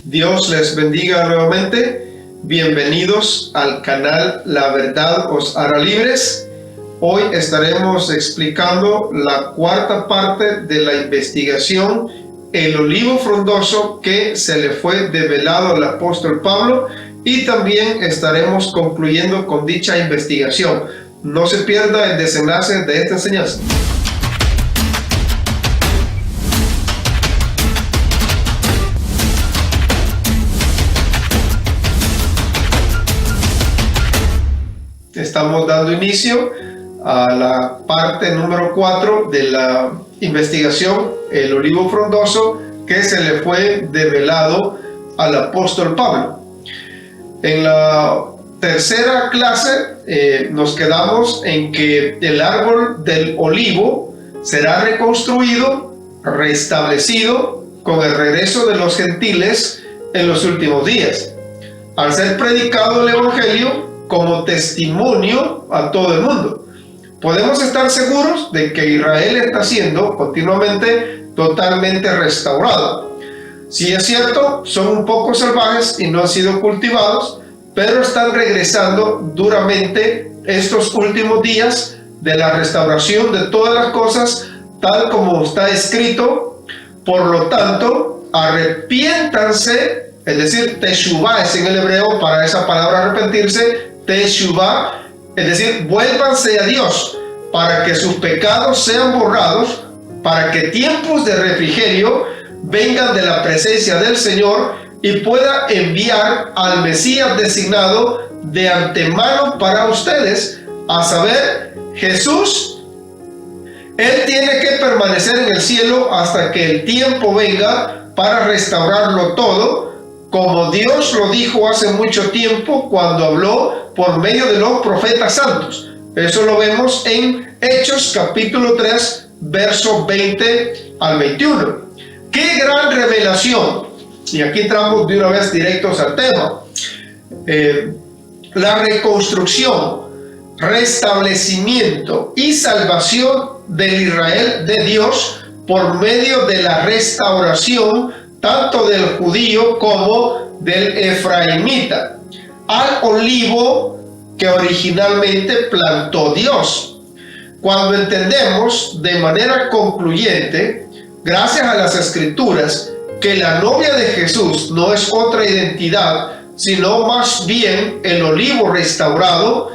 Dios les bendiga nuevamente. Bienvenidos al canal La Verdad os hará libres. Hoy estaremos explicando la cuarta parte de la investigación El olivo frondoso que se le fue develado al apóstol Pablo, y también estaremos concluyendo con dicha investigación. No se pierda el desenlace de esta enseñanza. Estamos dando inicio a la parte número 4 de la investigación, el olivo frondoso que se le fue develado al apóstol Pablo. En la tercera clase nos quedamos en que el árbol del olivo será reconstruido, restablecido con el regreso de los gentiles en los últimos días, al ser predicado el evangelio como testimonio a todo el mundo. Podemos estar seguros de que Israel está siendo continuamente totalmente restaurado. Si es cierto, son un poco salvajes y no han sido cultivados, pero están regresando duramente estos últimos días de la restauración de todas las cosas, tal como está escrito. Por lo tanto, arrepiéntanse, es decir, teshuvá es en el hebreo para esa palabra arrepentirse, teshuvá, es decir, vuélvanse a Dios para que sus pecados sean borrados, para que tiempos de refrigerio vengan de la presencia del Señor y pueda enviar al Mesías designado de antemano para ustedes, a saber, Jesús. Él tiene que permanecer en el cielo hasta que el tiempo venga para restaurarlo todo, como Dios lo dijo hace mucho tiempo cuando habló por medio de los profetas santos. Eso lo vemos en Hechos capítulo 3, versos 20 al 21. ¡Qué gran revelación! Y aquí entramos de una vez directos al tema. La reconstrucción, restablecimiento y salvación del Israel de Dios por medio de la restauración tanto del judío como del efraimita al olivo que originalmente plantó Dios. Cuando entendemos de manera concluyente, gracias a las Escrituras, que la novia de Jesús no es otra identidad, sino más bien el olivo restaurado,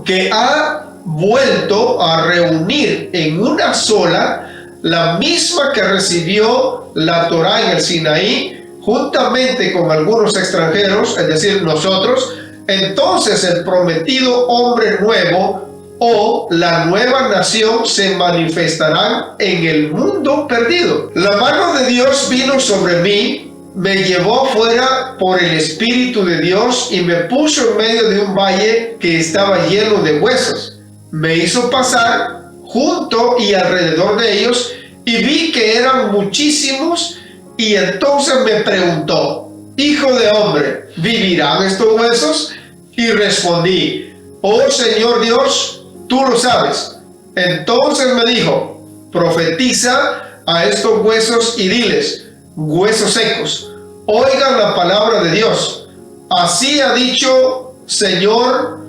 que ha vuelto a reunir en una sola la misma que recibió la Torá en el Sinaí, juntamente con algunos extranjeros, es decir, nosotros. Entonces el prometido hombre nuevo o la nueva nación se manifestarán en el mundo perdido. La mano de Dios vino sobre mí, me llevó fuera por el Espíritu de Dios y me puso en medio de un valle que estaba lleno de huesos. Me hizo pasar junto y alrededor de ellos y vi que eran muchísimos, y entonces me preguntó: Hijo de hombre, ¿vivirán estos huesos? Y respondí: Oh Señor Dios, tú lo sabes. Entonces me dijo: profetiza a estos huesos y diles: huesos secos, oigan la palabra de Dios. Así ha dicho Señor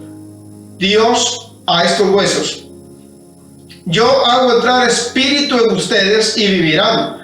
Dios a estos huesos: yo hago entrar espíritu en ustedes y vivirán.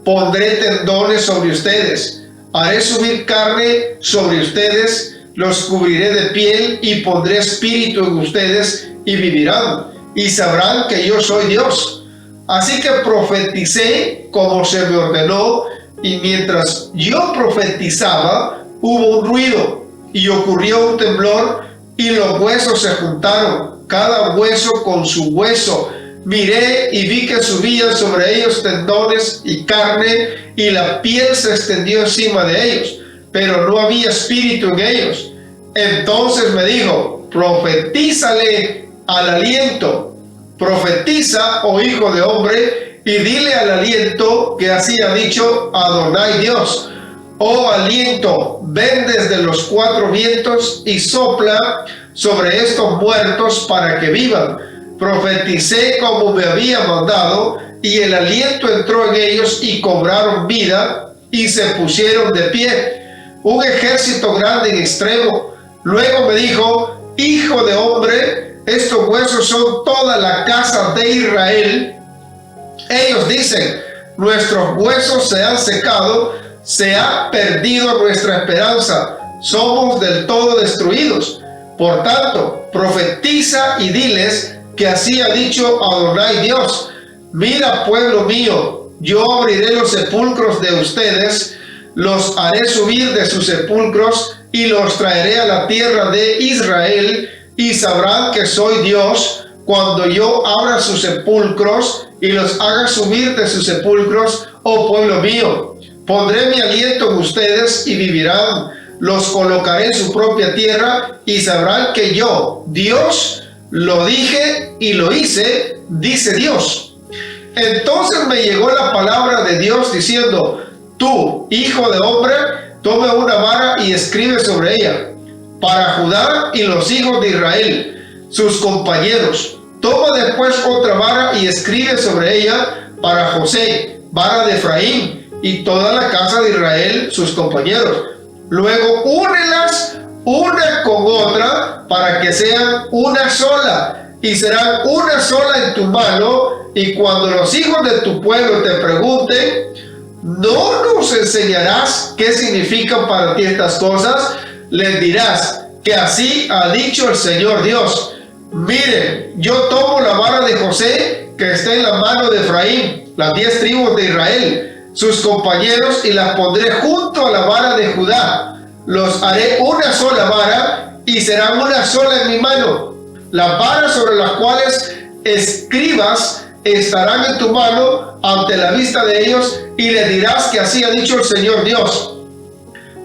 Pondré tendones sobre ustedes, haré subir carne sobre ustedes, los cubriré de piel y pondré espíritu en ustedes y vivirán, y sabrán que yo soy Dios. Así que profeticé como se me ordenó, y mientras yo profetizaba hubo un ruido y ocurrió un temblor, y los huesos se juntaron, cada hueso con su hueso. Miré y vi que subían sobre ellos tendones y carne, y la piel se extendió encima de ellos, pero no había espíritu en ellos. Entonces me dijo: profetízale al aliento, profetiza, oh hijo de hombre, y dile al aliento que así ha dicho Adonai Dios: oh aliento, ven desde los cuatro vientos y sopla sobre estos muertos para que vivan. Profeticé como me había mandado, y el aliento entró en ellos y cobraron vida, y se pusieron de pie, un ejército grande en extremo. Luego me dijo: hijo de hombre, estos huesos son toda la casa de Israel. Ellos dicen: nuestros huesos se han secado, se ha perdido nuestra esperanza, somos del todo destruidos. Por tanto, profetiza y diles que así ha dicho Adonai Dios: mira, pueblo mío, yo abriré los sepulcros de ustedes, los haré subir de sus sepulcros y los traeré a la tierra de Israel, y sabrán que soy Dios cuando yo abra sus sepulcros y los haga subir de sus sepulcros, oh pueblo mío. Pondré mi aliento en ustedes y vivirán, los colocaré en su propia tierra y sabrán que yo, Dios, lo dije y lo hice, dice Dios. Entonces me llegó la palabra de Dios diciendo: tú, hijo de hombre, toma una vara y escribe sobre ella, para Judá y los hijos de Israel, sus compañeros. Toma después otra vara y escribe sobre ella, para José, vara de Efraín, y toda la casa de Israel, sus compañeros. Luego únelas una con otra para que sean una sola, y serán una sola en tu mano. Y cuando los hijos de tu pueblo te pregunten: ¿no nos enseñarás qué significan para ti estas cosas?, les dirás que así ha dicho el Señor Dios: miren, yo tomo la vara de José que está en la mano de Efraín, las 10 tribus de Israel, sus compañeros, y las pondré junto a la vara de Judá. Los haré una sola vara y serán una sola en mi mano. Las varas sobre las cuales escribas estarán en tu mano ante la vista de ellos, y les dirás que así ha dicho el Señor Dios: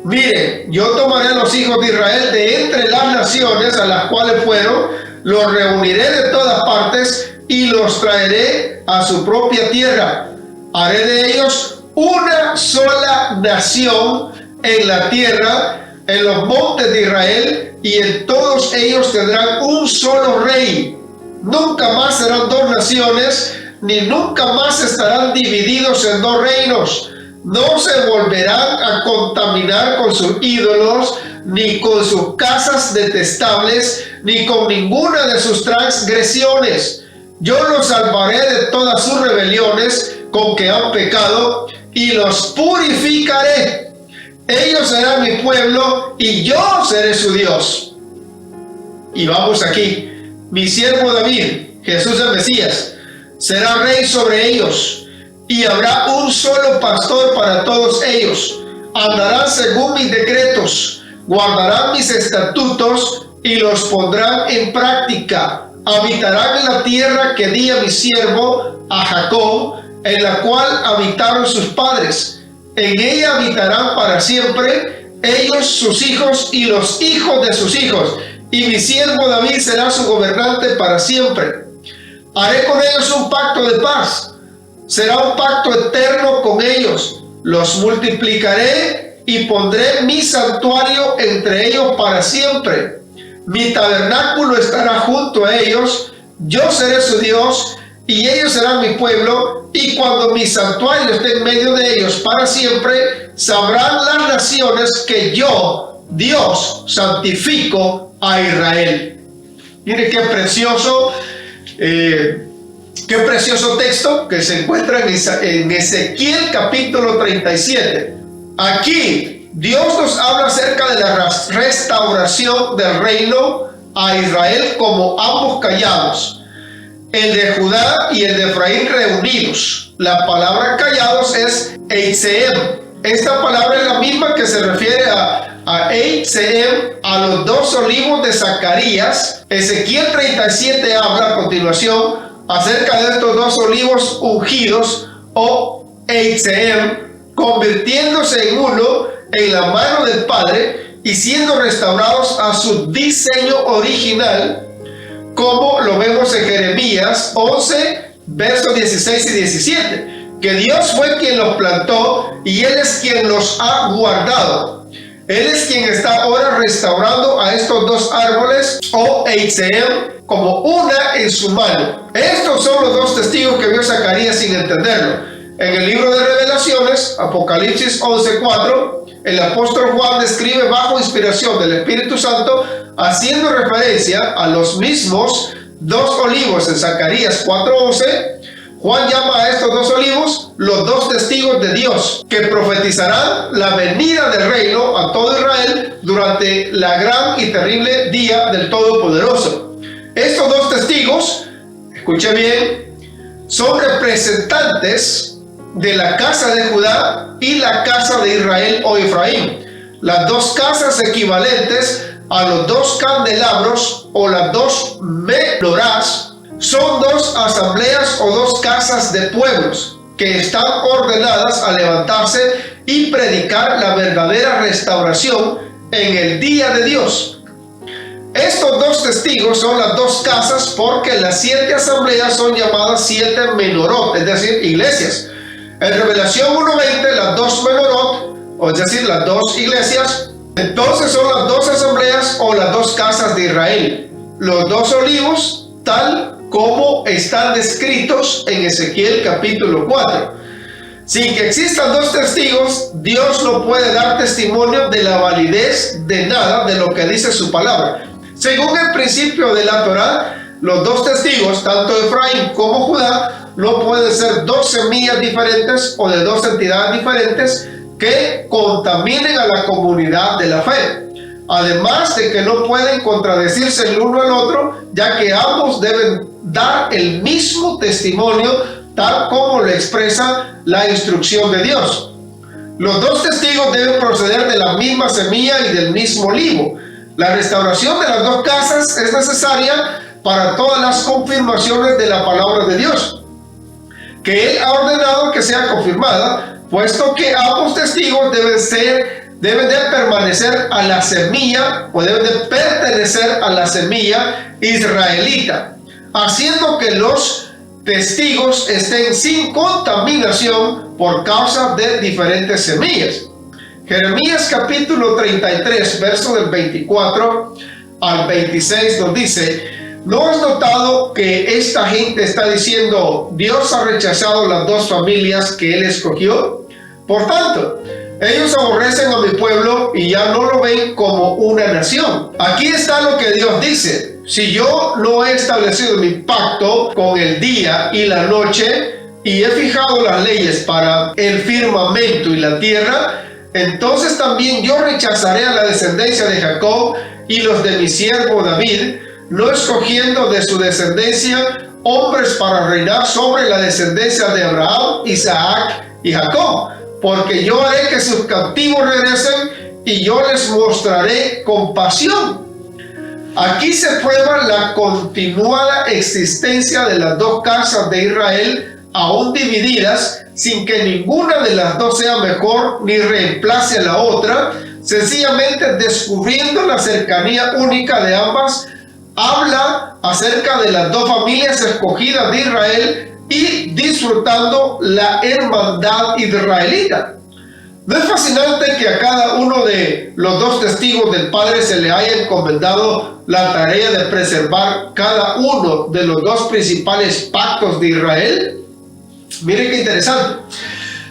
miren, yo tomaré a los hijos de Israel de entre las naciones a las cuales fueron, los reuniré de todas partes y los traeré a su propia tierra. Haré de ellos una sola nación en la tierra, en los montes de Israel, y en todos ellos tendrán un solo rey. Nunca más serán dos naciones, ni nunca más estarán divididos en dos reinos. No se volverán a contaminar con sus ídolos, ni con sus casas detestables, ni con ninguna de sus transgresiones. Yo los salvaré de todas sus rebeliones con que han pecado, y los purificaré. Ellos serán mi pueblo y yo seré su Dios. Y vamos aquí: mi siervo David, Jesús el Mesías, será rey sobre ellos, y habrá un solo pastor para todos ellos. Andarán según mis decretos, guardarán mis estatutos y los pondrán en práctica. Habitarán en la tierra que di a mi siervo, a Jacob, en la cual habitaron sus padres. En ella habitarán para siempre, ellos, sus hijos y los hijos de sus hijos, y mi siervo David será su gobernante para siempre. Haré con ellos un pacto de paz, será un pacto eterno con ellos. Los multiplicaré y pondré mi santuario entre ellos para siempre. Mi tabernáculo estará junto a ellos, yo seré su Dios y ellos serán mi pueblo, y cuando mi santuario esté en medio de ellos para siempre, sabrán las naciones que yo, Dios, santifico a Israel. Mire qué precioso texto que se encuentra en Ezequiel capítulo 37. Aquí Dios nos habla acerca de la restauración del reino a Israel como ambos callados, el de Judá y el de Efraín reunidos. La palabra callados es Eitzeem. Esta palabra es la misma que se refiere a Eitzeem, a los 2 olivos de Zacarías. Ezequiel 37 habla a continuación acerca de estos 2 olivos ungidos, o Eitzeem, convirtiéndose en uno en la mano del Padre y siendo restaurados a su diseño original, como lo vemos en Jeremías 11, versos 16 y 17, que Dios fue quien los plantó y Él es quien los ha guardado. Él es quien está ahora restaurando a estos 2 árboles, o Eitzeem, como una en su mano. Estos son los 2 testigos que vio Zacarías sin entenderlo. En el libro de Revelaciones Apocalipsis 11:4, el apóstol Juan describe bajo inspiración del Espíritu Santo, haciendo referencia a los mismos dos olivos en Zacarías 4:11. Juan llama a estos dos olivos los dos testigos de Dios, que profetizarán la venida del reino a todo Israel durante la gran y terrible día del Todopoderoso. Estos dos testigos, escuche bien, son representantes de la casa de Judá y la casa de Israel o Efraín, las dos casas equivalentes a los dos candelabros o las dos menorás. Son dos asambleas o dos casas de pueblos que están ordenadas a levantarse y predicar la verdadera restauración en el día de Dios. Estos dos testigos son las dos casas porque las 7 asambleas son llamadas 7 menorot, es decir, iglesias. En Revelación 1:20, las dos menorot, o es decir, las dos iglesias, entonces son las dos asambleas o las dos casas de Israel. Los dos olivos, tal como están descritos en Ezequiel capítulo 4. Sin que existan dos testigos, Dios no puede dar testimonio de la validez de nada de lo que dice su palabra. Según el principio de la Torá, los dos testigos, tanto Efraín como Judá, no pueden ser dos semillas diferentes o de dos entidades diferentes que contaminen a la comunidad de la fe. Además de que no pueden contradecirse el uno al otro, ya que ambos deben dar el mismo testimonio, tal como lo expresa la instrucción de Dios. Los dos testigos deben proceder de la misma semilla y del mismo olivo. La restauración de las dos casas es necesaria para todas las confirmaciones de la palabra de Dios, que Él ha ordenado que sea confirmada, puesto que ambos testigos deben de permanecer a la semilla o deben de pertenecer a la semilla israelita, haciendo que los testigos estén sin contaminación por causa de diferentes semillas. Jeremías capítulo 33, verso del 24 al 26 nos dice: ¿no has notado que esta gente está diciendo, Dios ha rechazado las dos familias que Él escogió? Por tanto, ellos aborrecen a mi pueblo y ya no lo ven como una nación. Aquí está lo que Dios dice: si yo no he establecido mi pacto con el día y la noche y he fijado las leyes para el firmamento y la tierra, entonces también yo rechazaré a la descendencia de Jacob y los de mi siervo David, no escogiendo de su descendencia hombres para reinar sobre la descendencia de Abraham, Isaac y Jacob, porque yo haré que sus cautivos regresen y yo les mostraré compasión. Aquí se prueba la continuada existencia de las dos casas de Israel, aún divididas, sin que ninguna de las dos sea mejor ni reemplace a la otra. Sencillamente descubriendo la cercanía única de ambas, habla acerca de las dos familias escogidas de Israel y disfrutando la hermandad israelita. ¿No es fascinante que a cada uno de los dos testigos del Padre se le haya encomendado la tarea de preservar cada uno de los dos principales pactos de Israel? Miren qué interesante.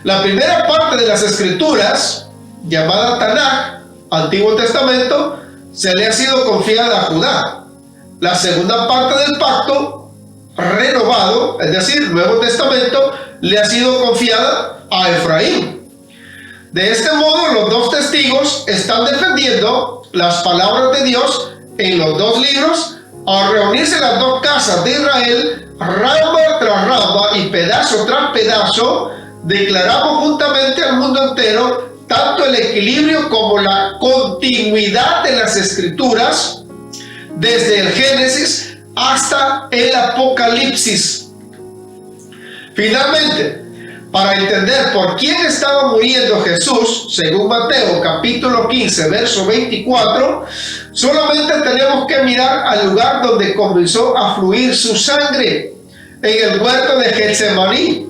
La primera parte de las Escrituras, llamada Tanaj, Antiguo Testamento, se le ha sido confiada a Judá. La segunda parte del pacto renovado, es decir, Nuevo Testamento, le ha sido confiada a Efraín. De este modo, los dos testigos están defendiendo las palabras de Dios en los dos libros. Al reunirse las dos casas de Israel, rama tras rama y pedazo tras pedazo, declaramos juntamente al mundo entero tanto el equilibrio como la continuidad de las Escrituras, desde el Génesis hasta el Apocalipsis. Finalmente, para entender por quién estaba muriendo Jesús, según Mateo capítulo 15, verso 24, solamente tenemos que mirar al lugar donde comenzó a fluir su sangre, en el huerto de Getsemaní,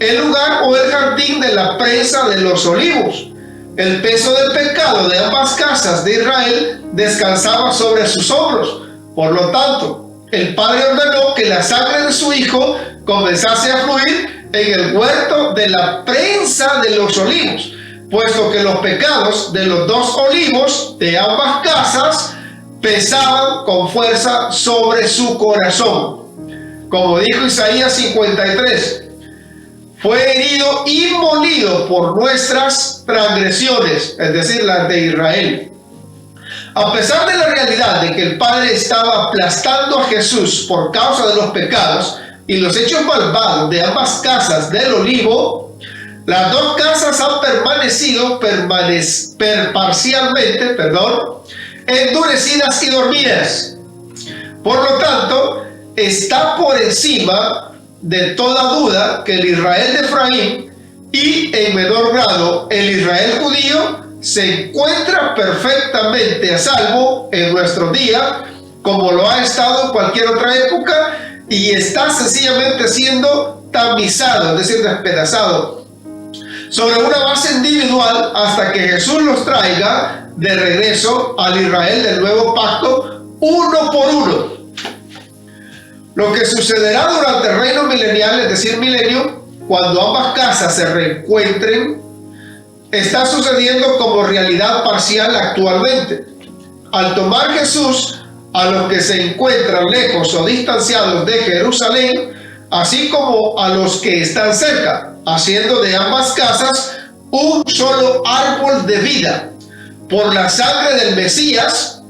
el lugar o el jardín de la presa de los olivos. El peso del pecado de ambas casas de Israel descansaba sobre sus hombros. Por lo tanto, el Padre ordenó que la sangre de su Hijo comenzase a fluir en el huerto de la prensa de los olivos, puesto que los pecados de los dos olivos de ambas casas pesaban con fuerza sobre su corazón. Como dijo Isaías 53, fue herido y molido por nuestras transgresiones, es decir, las de Israel. A pesar de la realidad de que el Padre estaba aplastando a Jesús por causa de los pecados y los hechos malvados de ambas casas del olivo, las dos casas han permanecido parcialmente, endurecidas y dormidas. Por lo tanto, está por encima de toda duda que el Israel de Efraín y en menor grado el Israel judío se encuentra perfectamente a salvo en nuestro día, como lo ha estado en cualquier otra época, y está sencillamente siendo tamizado, es decir, despedazado, sobre una base individual hasta que Jesús los traiga de regreso al Israel del nuevo pacto, uno por uno. Lo que sucederá durante el reino milenial, es decir, milenio, cuando ambas casas se reencuentren, está sucediendo como realidad parcial actualmente. Al tomar Jesús a los que se encuentran lejos o distanciados de Jerusalén, así como a los que están cerca, haciendo de ambas casas un solo árbol de vida por la sangre del Mesías.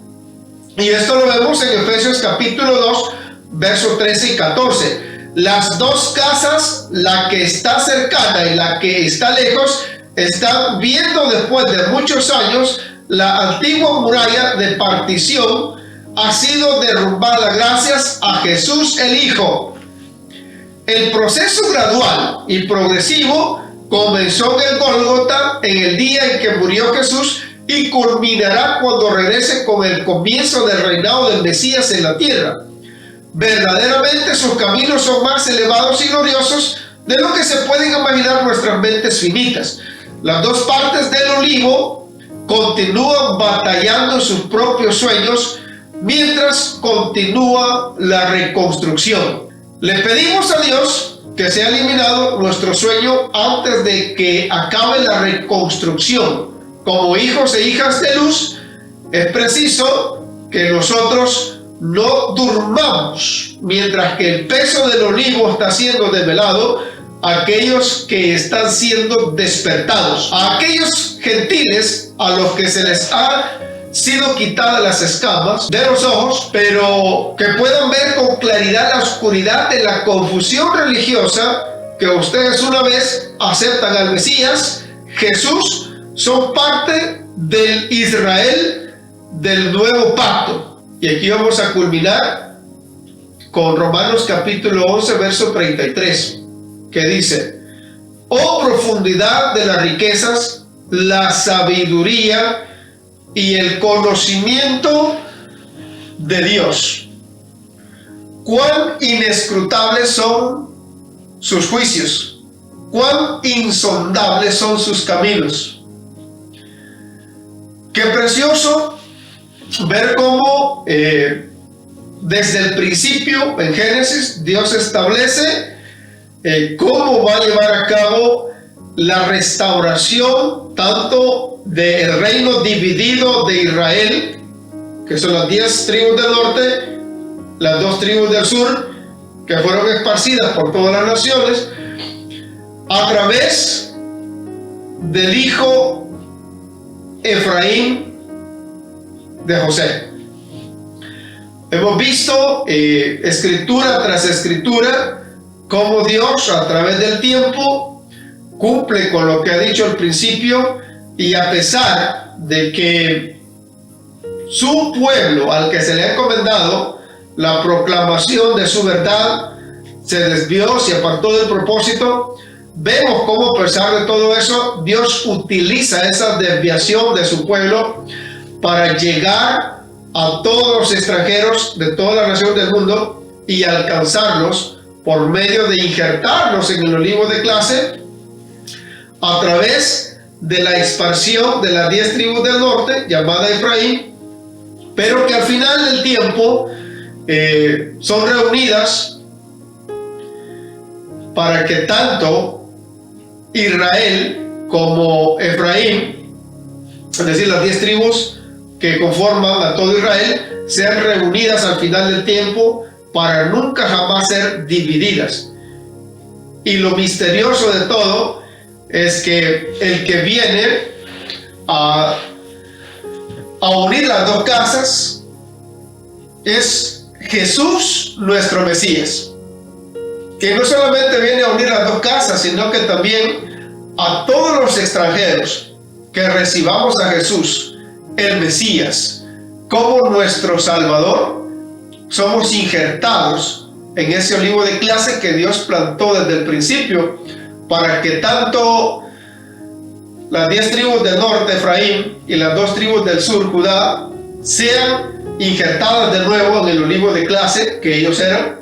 Y esto lo vemos en Efesios capítulo 2, versos 13 y 14. Las dos casas, la que está cercana y la que está lejos, están viendo después de muchos años la antigua muralla de partición ha sido derrumbada gracias a Jesús el Hijo. El proceso gradual y progresivo comenzó en el Gólgota en el día en que murió Jesús y culminará cuando regrese con el comienzo del reinado del Mesías en la tierra. Verdaderamente sus caminos son más elevados y gloriosos de lo que se pueden imaginar nuestras mentes finitas. Las dos partes del olivo continúan batallando sus propios sueños mientras continúa la reconstrucción. Le pedimos a Dios que sea eliminado nuestro sueño antes de que acabe la reconstrucción. Como hijos e hijas de luz, es preciso que nosotros no durmamos mientras que el peso del olivo está siendo desvelado a aquellos que están siendo despertados, a aquellos gentiles a los que se les ha sido quitadas las escamas de los ojos, pero que puedan ver con claridad la oscuridad de la confusión religiosa que ustedes, una vez aceptan al Mesías, Jesús, son parte del Israel del nuevo pacto. Y aquí vamos a culminar con Romanos capítulo 11, verso 33, que dice: oh profundidad de las riquezas, la sabiduría y el conocimiento de Dios. Cuán inescrutables son sus juicios, cuán insondables son sus caminos. Qué precioso ver cómo desde el principio en Génesis Dios establece cómo va a llevar a cabo la restauración tanto del reino dividido de Israel, que son las 10 tribus del norte, las 2 tribus del sur, que fueron esparcidas por todas las naciones, a través del hijo Efraín de José. Hemos visto escritura tras escritura cómo Dios a través del tiempo cumple con lo que ha dicho al principio, y a pesar de que su pueblo al que se le ha encomendado la proclamación de su verdad se desvió, se apartó del propósito, vemos cómo a pesar de todo eso Dios utiliza esa desviación de su pueblo para llegar a todos los extranjeros de toda la nación del mundo y alcanzarlos por medio de injertarlos en el olivo de clase a través de la expansión de las 10 tribus del norte, llamada Efraín, pero que al final del tiempo son reunidas para que tanto Israel como Efraín, es decir, las 10 tribus que conforman a todo Israel, sean reunidas al final del tiempo para nunca jamás ser divididas. Y lo misterioso de todo es que el que viene a unir las dos casas es Jesús, nuestro Mesías, que no solamente viene a unir las dos casas, sino que también a todos los extranjeros que recibamos a Jesús, el Mesías, como nuestro Salvador, somos injertados en ese olivo de clase que Dios plantó desde el principio, para que tanto las 10 tribus del norte, Efraín, y las 2 tribus del sur, Judá, sean injertadas de nuevo en el olivo de clase que ellos eran,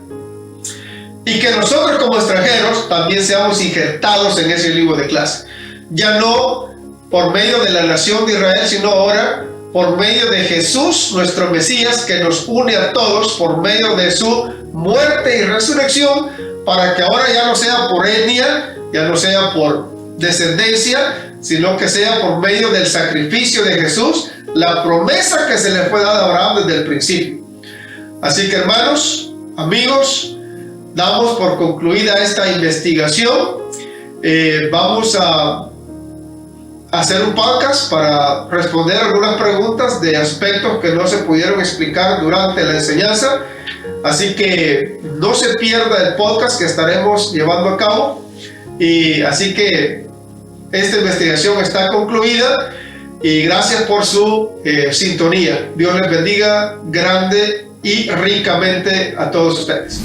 y que nosotros como extranjeros también seamos injertados en ese olivo de clase, ya no por medio de la nación de Israel, sino ahora por medio de Jesús, nuestro Mesías, que nos une a todos por medio de su muerte y resurrección, para que ahora ya no sea por etnia, ya no sea por descendencia, sino que sea por medio del sacrificio de Jesús, la promesa que se le fue dada a Abraham desde el principio. Así que, hermanos, amigos, damos por concluida esta investigación. Vamos a hacer un podcast para responder algunas preguntas de aspectos que no se pudieron explicar durante la enseñanza. Así que no se pierda el podcast que estaremos llevando a cabo. Y así que esta investigación está concluida y gracias por su sintonía. Dios les bendiga grande y ricamente a todos ustedes.